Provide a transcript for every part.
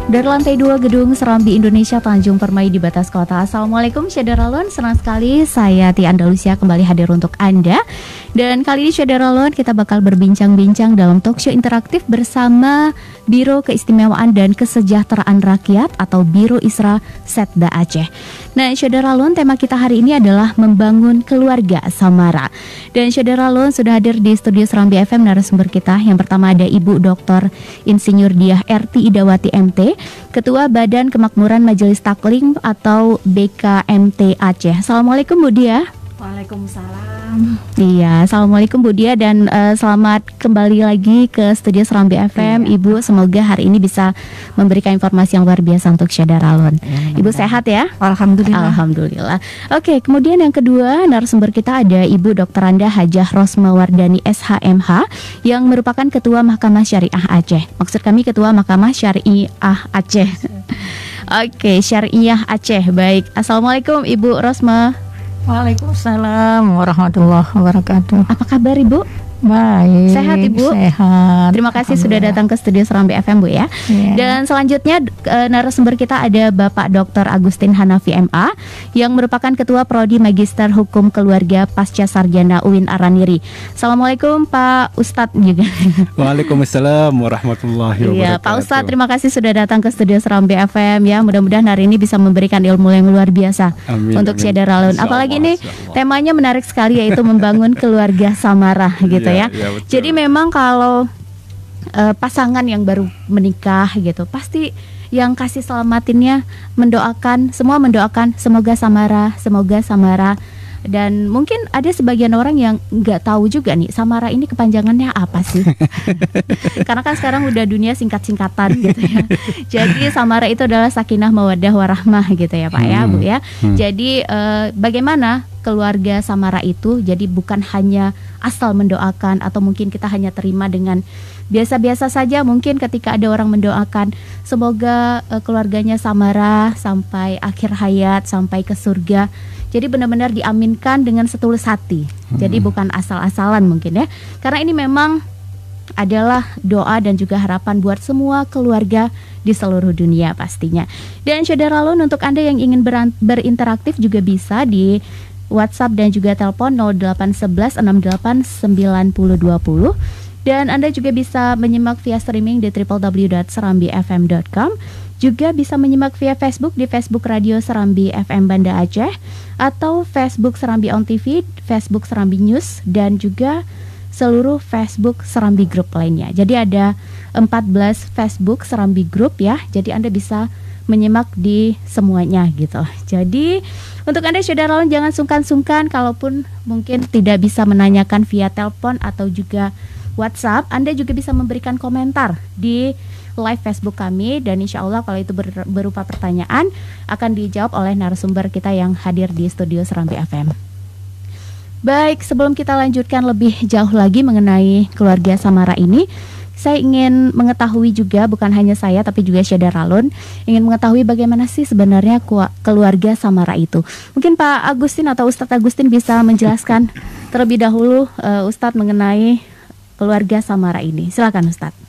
Dari lantai 2 Gedung Serambi Indonesia Tanjung Permai di Batas Kota. Assalamualaikum Syadaralun, senang sekali saya Tia Andalusia kembali hadir untuk Anda. Dan kali ini Syadaralun kita bakal berbincang-bincang dalam talkshow interaktif bersama Biro Keistimewaan dan Kesejahteraan Rakyat atau Biro Isra Setda Aceh. Nah Syadaralun, tema kita hari ini adalah membangun keluarga Samara. Dan Syadaralun sudah hadir di studio Serambi FM narasumber kita. Yang pertama ada Ibu Dr. Insinyur Diah Erti Idawati MT, Ketua Badan Kemakmuran Majelis Taklim atau BKMT Aceh. Assalamualaikum Bu Diah. Waalaikumsalam. Iya, assalamualaikum Bu Diah dan selamat kembali lagi ke studio Serambi FM. Iya. Ibu, semoga hari ini bisa memberikan informasi yang luar biasa untuk Syadaralun. Ibu sehat ya? Alhamdulillah. Alhamdulillah. Oke, kemudian yang kedua narasumber kita ada Ibu Dr. Anda Hajah Rosma Wardani SHMH yang merupakan Ketua Mahkamah Syariah Aceh. Maksud kami Ketua Mahkamah Syariah Aceh. Oke, Syariah Aceh. Baik. Assalamualaikum Ibu Rosma. Waalaikumsalam warahmatullahi wabarakatuh. Apa kabar Ibu? Baik. Sehat Ibu? Sehat. Terima kasih sudah datang ke studio Serambi FM Bu ya. Dan selanjutnya narasumber kita ada Bapak Dr. Agustin Hanafi MA yang merupakan Ketua Prodi Magister Hukum Keluarga Pasca Sarjana UIN Araniri. Assalamualaikum Pak Ustadz juga. Waalaikumsalam warahmatullahi wabarakatuh. Iya Pak Ustadz, terima kasih sudah datang ke studio Serambi FM ya. Mudah-mudahan hari ini bisa memberikan ilmu yang luar biasa untuk Syadaralun. Apalagi ini temanya menarik sekali, yaitu membangun keluarga Samara gitu ya. Jadi memang kalau pasangan yang baru menikah gitu, pasti yang kasih selamatinnya mendoakan, semua mendoakan semoga Samara. Dan mungkin ada sebagian orang yang nggak tahu juga nih Samara ini kepanjangannya apa sih. Karena kan sekarang udah dunia singkat-singkatan gitu ya. Jadi Samara itu adalah sakinah mawaddah warahmah gitu ya Pak ya Bu ya. Jadi bagaimana keluarga Samara itu, jadi bukan hanya asal mendoakan atau mungkin kita hanya terima dengan biasa-biasa saja. Mungkin ketika ada orang mendoakan semoga keluarganya Samara sampai akhir hayat, sampai ke surga. Jadi benar-benar diaminkan dengan setulus hati. Jadi bukan asal-asalan mungkin ya. Karena ini memang adalah doa dan juga harapan buat semua keluarga di seluruh dunia pastinya. Dan Syadaralun, untuk Anda yang ingin berinteraktif juga bisa di WhatsApp dan juga telepon 0811 68 9020. Dan Anda juga bisa menyimak via streaming di www.serambifm.com. Juga bisa menyimak via Facebook di Facebook Radio Serambi FM Banda Aceh, atau Facebook Serambi On TV, Facebook Serambi News, dan juga seluruh Facebook Serambi Group lainnya. Jadi ada 14 Facebook Serambi Group ya. Jadi Anda bisa menyimak di semuanya gitu. Jadi untuk Anda Syadaralun jangan sungkan-sungkan, kalaupun mungkin tidak bisa menanyakan via telepon atau juga WhatsApp, Anda juga bisa memberikan komentar di live Facebook kami, dan insya Allah kalau itu berupa pertanyaan akan dijawab oleh narasumber kita yang hadir di studio Serambi FM. Baik, sebelum kita lanjutkan lebih jauh lagi mengenai keluarga Samara ini, saya ingin mengetahui juga, bukan hanya saya tapi juga Syadaralun ingin mengetahui bagaimana sih sebenarnya keluarga Samara itu. Mungkin Pak Agustin atau Ustadz Agustin bisa menjelaskan terlebih dahulu Ustadz mengenai keluarga Samara ini. Silakan Ustadz.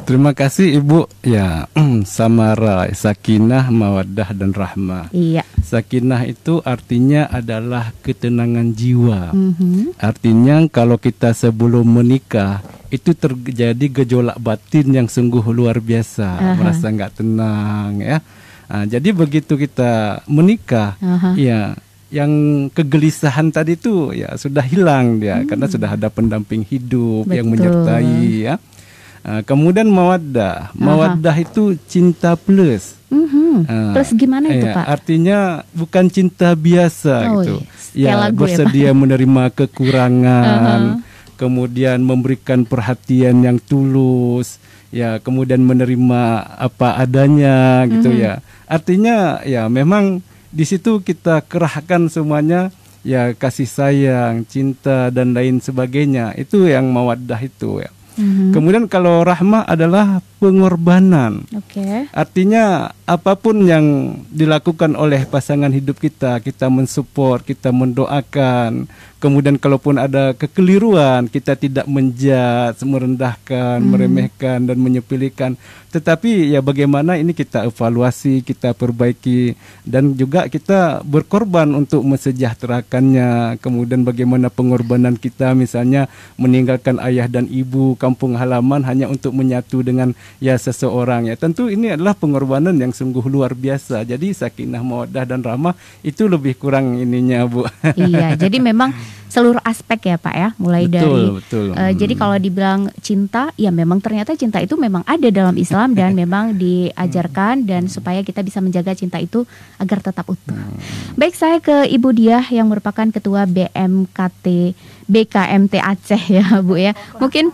Terima kasih Ibu. Ya, Samara, sakinah, mawaddah dan rahmah. Iya. Sakinah itu artinya adalah ketenangan jiwa. Artinya kalau kita sebelum menikah itu terjadi gejolak batin yang sungguh luar biasa, merasa nggak tenang ya. Jadi begitu kita menikah, ya, yang kegelisahan tadi itu ya sudah hilang dia, karena sudah ada pendamping hidup. Betul. Yang menyertai ya. Kemudian mawaddah itu cinta plus. Plus gimana itu Pak? Artinya bukan cinta biasa gitu. Ya, bersedia menerima kekurangan, kemudian memberikan perhatian yang tulus, ya, kemudian menerima apa adanya gitu ya. Artinya ya memang di situ kita kerahkan semuanya, ya, kasih sayang, cinta dan lain sebagainya. Itu yang mawaddah itu ya. Kemudian kalau rahmah adalah pengorbanan. Artinya apapun yang dilakukan oleh pasangan hidup kita, kita mensupport, kita mendoakan. Kemudian kalaupun ada kekeliruan, kita tidak menjudge, merendahkan, meremehkan dan menyepelekan. Tetapi ya bagaimana ini kita evaluasi, kita perbaiki, dan juga kita berkorban untuk mensejahterakannya. Kemudian bagaimana pengorbanan kita misalnya meninggalkan ayah dan ibu, kampung halaman hanya untuk menyatu dengan ya seseorang. Ya tentu ini adalah pengorbanan yang sungguh luar biasa. Jadi sakinah, mawaddah dan rahmah itu lebih kurang ininya, Bu. Iya, jadi memang seluruh aspek ya Pak ya, mulai betul. Jadi kalau dibilang cinta, ya memang ternyata cinta itu memang ada dalam Islam dan memang diajarkan dan supaya kita bisa menjaga cinta itu agar tetap utuh. Baik, saya ke Ibu Diah yang merupakan Ketua BKMT Aceh ya Bu ya. Mungkin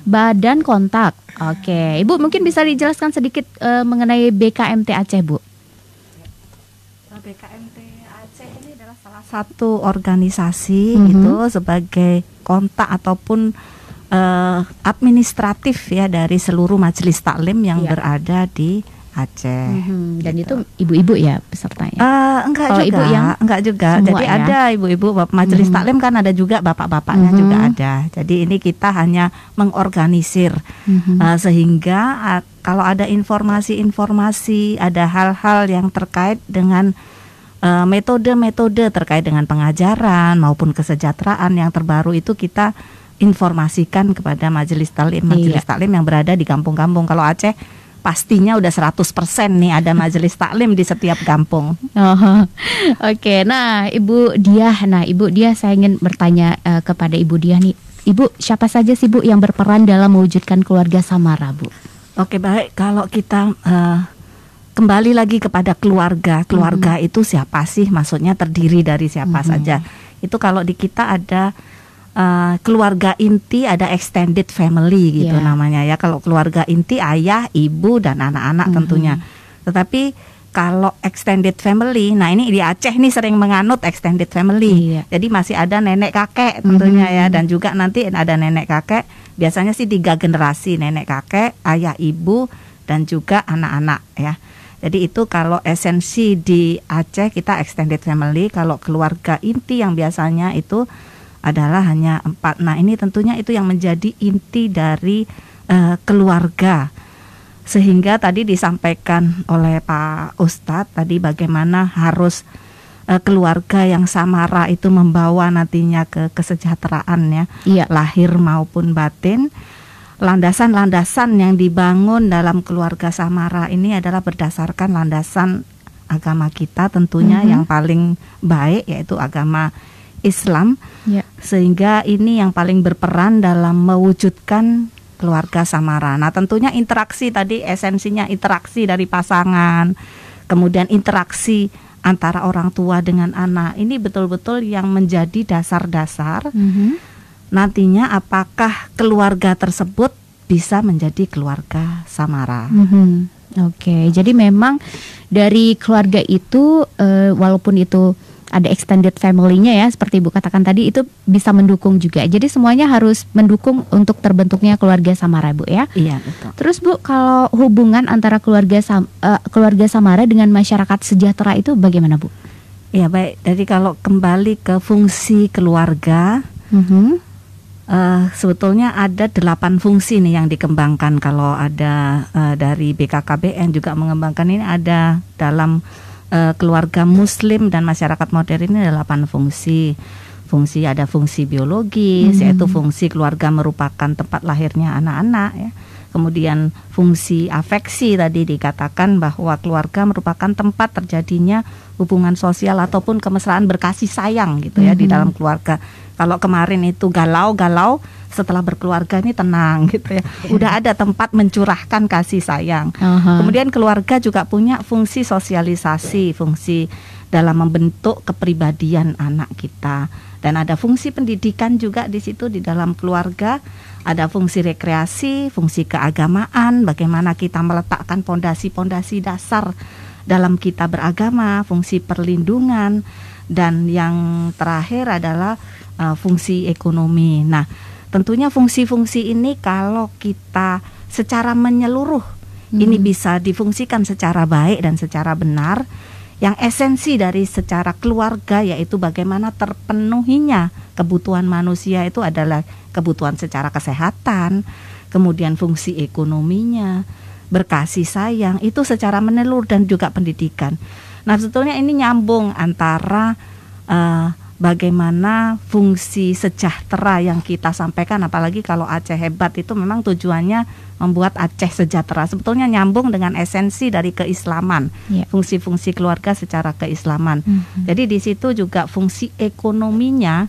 Badan Kontak. Oke, Ibu mungkin bisa dijelaskan sedikit mengenai BKMT Aceh, Bu. BKMT Aceh ini adalah salah satu organisasi itu sebagai kontak ataupun administratif ya dari seluruh majelis taklim yang berada di Aceh. Dan itu ibu-ibu ya pesertanya? Enggak juga. Jadi ya? Ada ibu-ibu majelis taklim kan ada juga bapak-bapaknya juga ada. Jadi ini kita hanya mengorganisir sehingga kalau ada informasi-informasi, ada hal-hal yang terkait dengan metode-metode terkait dengan pengajaran maupun kesejahteraan yang terbaru itu kita informasikan kepada majelis taklim yang berada di kampung-kampung. Kalau Aceh pastinya udah 100% nih ada majelis taklim di setiap kampung. Oke. Nah, Ibu Diah saya ingin bertanya kepada Ibu Diah nih. Ibu, siapa saja sih Bu yang berperan dalam mewujudkan keluarga samara, Bu? Oke, baik. Kalau kita kembali lagi kepada keluarga itu siapa sih? Maksudnya terdiri dari siapa saja? Itu kalau di kita ada keluarga inti, ada extended family gitu namanya ya. Kalau keluarga inti ayah, ibu dan anak-anak tentunya. Tetapi kalau extended family, nah ini di Aceh nih sering menganut extended family. Jadi masih ada nenek kakek tentunya ya, dan juga nanti ada nenek kakek. Biasanya sih 3 generasi, nenek kakek, ayah ibu dan juga anak-anak ya. Jadi itu kalau esensi di Aceh kita extended family. Kalau keluarga inti yang biasanya itu adalah hanya 4. Nah ini tentunya itu yang menjadi inti dari keluarga. Sehingga tadi disampaikan oleh Pak Ustadz tadi bagaimana harus keluarga yang samara itu membawa nantinya ke kesejahteraan ya, lahir maupun batin. Landasan-landasan yang dibangun dalam keluarga samara ini adalah berdasarkan landasan agama kita tentunya yang paling baik yaitu agama Islam, sehingga ini yang paling berperan dalam mewujudkan keluarga samara. Nah tentunya interaksi tadi esensinya interaksi dari pasangan, kemudian interaksi antara orang tua dengan anak, ini betul-betul yang menjadi dasar-dasar nantinya apakah keluarga tersebut bisa menjadi keluarga samara. Oke, jadi memang dari keluarga itu walaupun itu ada extended family-nya ya, seperti Ibu katakan tadi, itu bisa mendukung juga. Jadi semuanya harus mendukung untuk terbentuknya keluarga samara, Bu ya. Iya, betul. Terus Bu, kalau hubungan antara keluarga samara dengan masyarakat sejahtera itu bagaimana, Bu? Ya baik, jadi kalau kembali ke fungsi keluarga, sebetulnya ada 8 fungsi nih yang dikembangkan. Kalau ada dari BKKBN juga mengembangkan ini ada dalam keluarga muslim dan masyarakat modern ini ada 8 fungsi. Ada fungsi biologis, yaitu fungsi keluarga merupakan tempat lahirnya anak-anak ya. Kemudian fungsi afeksi tadi dikatakan bahwa keluarga merupakan tempat terjadinya hubungan sosial ataupun kemesraan berkasih sayang gitu ya di dalam keluarga. Kalau kemarin itu galau, setelah berkeluarga ini tenang gitu ya. Udah ada tempat mencurahkan kasih sayang. Kemudian keluarga juga punya fungsi sosialisasi, fungsi dalam membentuk kepribadian anak kita. Dan ada fungsi pendidikan juga di situ di dalam keluarga. Ada fungsi rekreasi, fungsi keagamaan, bagaimana kita meletakkan pondasi-pondasi dasar dalam kita beragama, fungsi perlindungan, dan yang terakhir adalah fungsi ekonomi. Nah, tentunya fungsi-fungsi ini kalau kita secara menyeluruh ini bisa difungsikan secara baik dan secara benar. Yang esensi dari secara keluarga yaitu bagaimana terpenuhinya kebutuhan manusia itu adalah kebutuhan secara kesehatan, kemudian fungsi ekonominya, berkasih sayang, itu secara menyeluruh dan juga pendidikan. Nah, sebetulnya ini nyambung antara bagaimana fungsi sejahtera yang kita sampaikan, apalagi kalau Aceh Hebat itu memang tujuannya membuat Aceh sejahtera. Sebetulnya nyambung dengan esensi dari keislaman, fungsi-fungsi keluarga secara keislaman. Jadi di situ juga fungsi ekonominya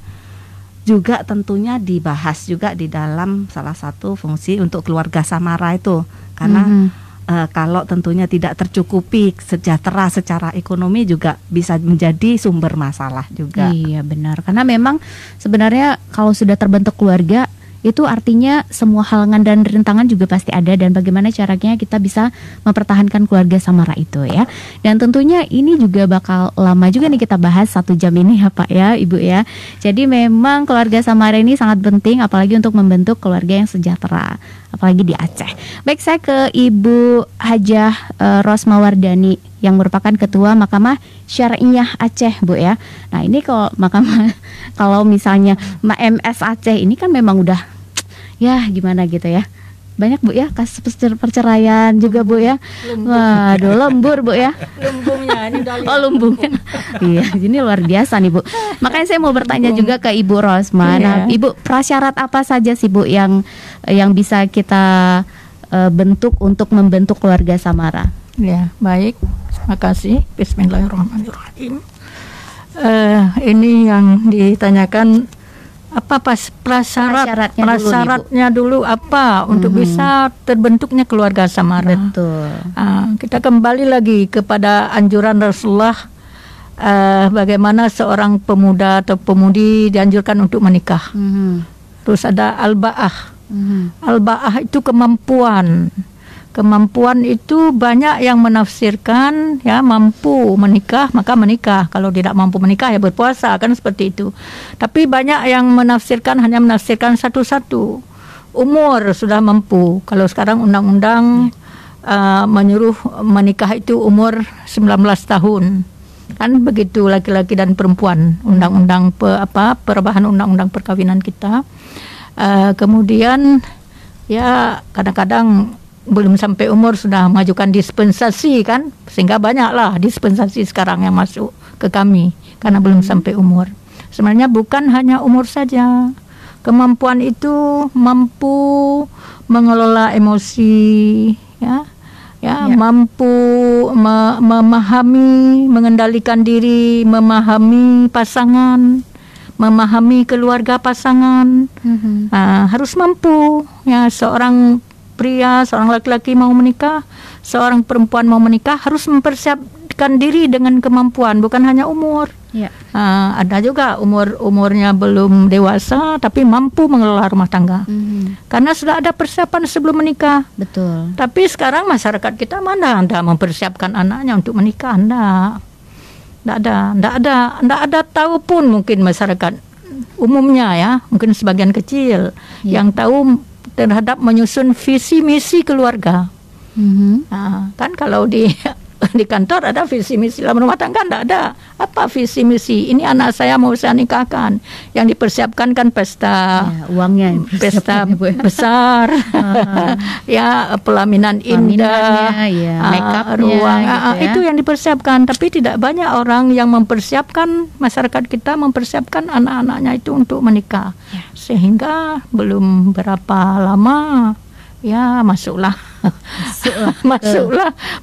juga tentunya dibahas juga di dalam salah satu fungsi untuk keluarga samara itu, karena kalau tentunya tidak tercukupi sejahtera secara ekonomi juga bisa menjadi sumber masalah juga. Iya benar, karena memang sebenarnya kalau sudah terbentuk keluarga itu artinya semua halangan dan rintangan juga pasti ada, dan bagaimana caranya kita bisa mempertahankan keluarga samara itu ya. Dan tentunya ini juga bakal lama juga nih kita bahas 1 jam ini ya Pak ya, Ibu ya. Jadi memang keluarga samara ini sangat penting, apalagi untuk membentuk keluarga yang sejahtera, apalagi di Aceh. Baik, saya ke Ibu Hajah Rosmawardani yang merupakan Ketua Mahkamah Syariah Aceh, Bu ya. Nah ini kalau mahkamah, kalau misalnya MS Aceh ini kan memang udah ya gimana gitu ya, banyak Bu ya kasus perceraian juga Bu ya. Waduh, lembur Bu ya. Lumbungnya ini dari lumbungnya. Iya, ini luar biasa nih Bu. Makanya saya mau bertanya juga ke Ibu Rosma. Nah, Ibu, prasyarat apa saja sih Bu yang bisa kita bentuk untuk membentuk keluarga samara? Ya, baik. Terima kasih. Bismillahirrahmanirrahim. Ini yang ditanyakan apa prasyaratnya dulu apa untuk bisa terbentuknya keluarga samara. Betul. Kita kembali lagi kepada anjuran Rasulullah, bagaimana seorang pemuda atau pemudi dianjurkan untuk menikah. Terus ada al-ba'ah. Al-ba'ah itu kemampuan. Kemampuan itu banyak yang menafsirkan ya, mampu menikah maka menikah, kalau tidak mampu menikah ya berpuasa, kan seperti itu. Tapi banyak yang hanya menafsirkan satu-satu. Umur sudah mampu. Kalau sekarang undang-undang menyuruh menikah itu umur 19 tahun. Kan begitu laki-laki dan perempuan, undang-undang perubahan undang-undang perkawinan kita. Kemudian ya kadang-kadang belum sampai umur sudah mengajukan dispensasi kan, sehingga banyaklah dispensasi sekarang yang masuk ke kami karena belum sampai umur. Sebenarnya bukan hanya umur saja, kemampuan itu mampu mengelola emosi, mampu memahami, mengendalikan diri, memahami pasangan, memahami keluarga pasangan, harus mampu ya. Seorang pria, seorang laki-laki mau menikah, seorang perempuan mau menikah harus mempersiapkan diri dengan kemampuan, bukan hanya umur. Ada juga umurnya belum dewasa tapi mampu mengelola rumah tangga, karena sudah ada persiapan sebelum menikah. Betul. Tapi sekarang masyarakat kita mana ada mempersiapkan anaknya untuk menikah? Tidak ada tahu pun mungkin masyarakat umumnya ya, mungkin sebagian kecil yang tahu terhadap menyusun visi misi keluarga. Kan kalau di kantor ada visi misi, dalam rumah tangga tidak ada. Apa visi misi? Ini anak saya mau saya nikahkan. Yang dipersiapkan kan pesta, uangnya pesta besar, ya pelaminan indah, make-upnya, ruang, gitu ya. Itu yang dipersiapkan. Tapi tidak banyak orang yang mempersiapkan, masyarakat kita mempersiapkan anak-anaknya itu untuk menikah. Sehingga belum berapa lama ya masuklah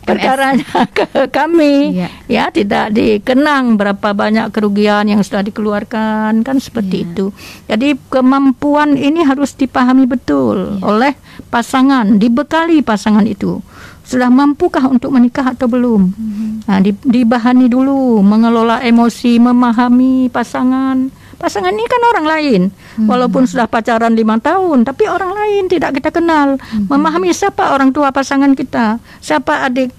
perkaranya ke kami. Ya, tidak dikenang berapa banyak kerugian yang sudah dikeluarkan, kan seperti itu. Jadi kemampuan ini harus dipahami betul oleh pasangan, dibekali pasangan itu. Sudah mampukah untuk menikah atau belum? Nah, dibahani dulu, mengelola emosi, memahami pasangan. Pasangan ini kan orang lain, walaupun sudah pacaran 5 tahun, tapi orang lain tidak kita kenal. Memahami siapa orang tua pasangan kita, siapa adik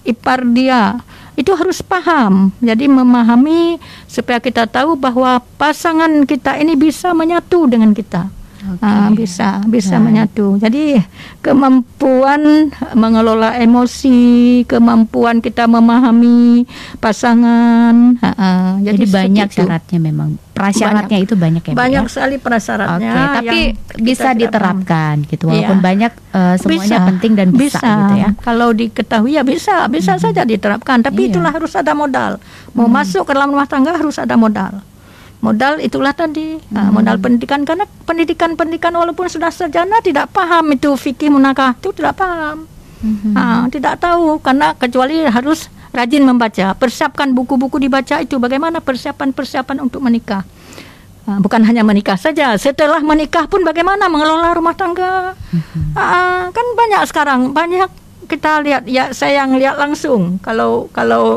ipar dia, itu harus paham. Jadi memahami supaya kita tahu bahwa pasangan kita ini bisa menyatu dengan kita. Bisa menyatu. Jadi kemampuan mengelola emosi, kemampuan kita memahami pasangan. Jadi banyak syaratnya memang. Prasyaratnya itu banyak ya. Banyak sekali prasyaratnya. Tapi bisa diterapkan gitu. Walaupun banyak semuanya penting dan bisa gitu ya. Kalau diketahui ya bisa saja diterapkan. Tapi itulah harus ada modal. Mau masuk ke dalam rumah tangga harus ada modal. Modal itulah tadi modal pendidikan, karena pendidikan walaupun sudah sarjana tidak paham itu fikih munakah, itu tidak paham, tidak tahu, karena kecuali harus rajin membaca, persiapkan buku-buku dibaca itu bagaimana persiapan untuk menikah, bukan hanya menikah saja, setelah menikah pun bagaimana mengelola rumah tangga, kan banyak sekarang kita lihat ya, saya yang lihat langsung. Kalau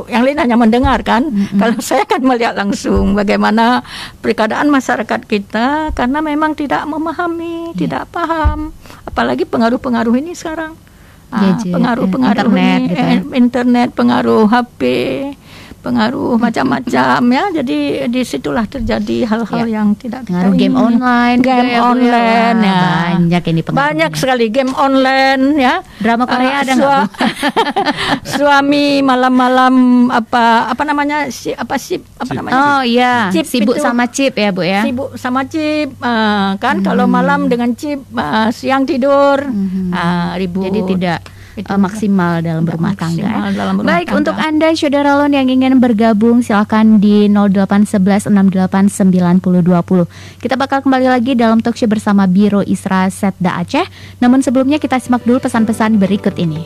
yang lain hanya mendengar kan. Kalau saya kan melihat langsung bagaimana keadaan masyarakat kita, karena memang tidak memahami, tidak paham. Apalagi pengaruh-pengaruh ini sekarang. Pengaruh-pengaruh internet, ini, internet, pengaruh HP, pengaruh macam-macam ya. Jadi disitulah terjadi hal-hal yang tidak kita game online, banyak ini pengaruhnya. Banyak sekali game online ya. Drama Korea ada nggak? Suami malam-malam apa namanya Oh iya, sibuk itu, sama chip ya Bu ya. Sibuk sama chip kan kalau malam dengan chip, siang tidur ribut. Jadi tidak maksimal dalam berumah tangga. Baik, untuk Anda saudara Lon yang ingin bergabung silakan di 0811 68 90 20. Kita bakal kembali lagi dalam talkshow bersama Biro Isra Setda Aceh. Namun sebelumnya kita simak dulu pesan-pesan berikut ini.